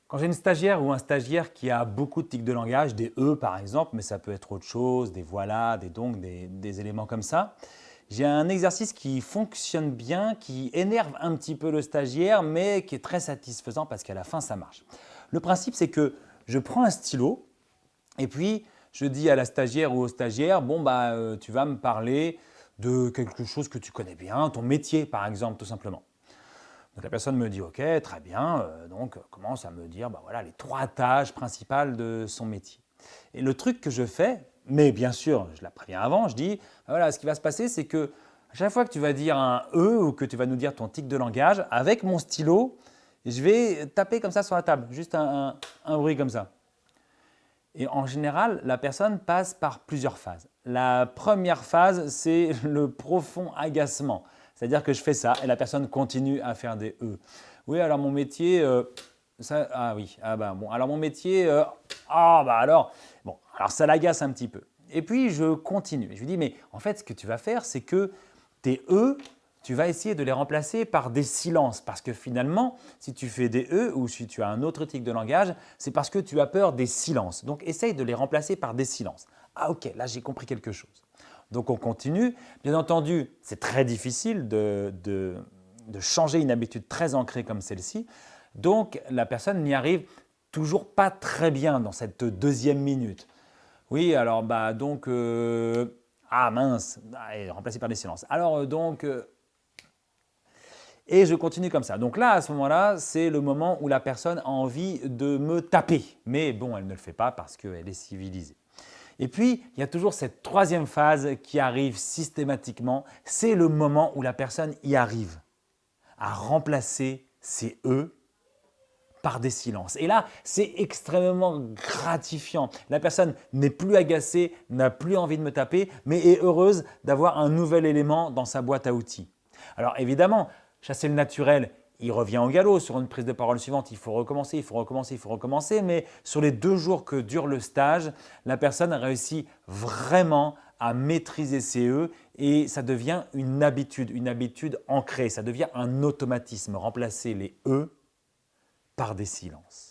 Quand j'ai une stagiaire ou un stagiaire qui a beaucoup de tics de langage, des E par exemple, mais ça peut être autre chose, des voilà, des donc, des éléments comme ça, j'ai un exercice qui fonctionne bien, qui énerve un petit peu le stagiaire, mais qui est très satisfaisant parce qu'à la fin, ça marche. Le principe, c'est que je prends un stylo et puis je dis à la stagiaire ou au stagiaire, bon, tu vas me parler de quelque chose que tu connais bien, ton métier par exemple, tout simplement. Donc la personne me dit OK, très bien, donc commence à me dire voilà, les trois tâches principales de son métier. Et le truc que je fais, mais bien sûr, je la préviens avant, je dis voilà, ce qui va se passer, c'est que à chaque fois que tu vas dire un E ou que tu vas nous dire ton tic de langage, avec mon stylo, je vais taper comme ça sur la table, juste un bruit comme ça. Et en général, la personne passe par plusieurs phases. La première phase, c'est le profond agacement. C'est-à-dire que je fais ça et la personne continue à faire des E. Oui, alors mon métier, ça, ah oui, ah ben bon, alors mon métier, alors ça l'agace un petit peu. Et puis je continue. Je lui dis, mais en fait, ce que tu vas faire, c'est que tes E, tu vas essayer de les remplacer par des silences. Parce que finalement, si tu fais des E ou si tu as un autre tic de langage, c'est parce que tu as peur des silences. Donc, essaye de les remplacer par des silences. Ah ok, là j'ai compris quelque chose. Donc, on continue. Bien entendu, c'est très difficile de changer une habitude très ancrée comme celle-ci. Donc, la personne n'y arrive toujours pas très bien dans cette deuxième minute. Oui, alors ah mince, remplacé par des silences. Et je continue comme ça. Donc là, à ce moment-là, c'est le moment où la personne a envie de me taper. Mais bon, elle ne le fait pas parce qu'elle est civilisée. Et puis, il y a toujours cette troisième phase qui arrive systématiquement. C'est le moment où la personne y arrive à remplacer ses E par des silences. Et là, c'est extrêmement gratifiant. La personne n'est plus agacée, n'a plus envie de me taper, mais est heureuse d'avoir un nouvel élément dans sa boîte à outils. Alors évidemment, chasser le naturel, il revient au galop sur une prise de parole suivante. Il faut recommencer, il faut recommencer, il faut recommencer. Mais sur les 2 jours que dure le stage, la personne réussit vraiment à maîtriser ses E et ça devient une habitude ancrée. Ça devient un automatisme. Remplacer les E par des silences.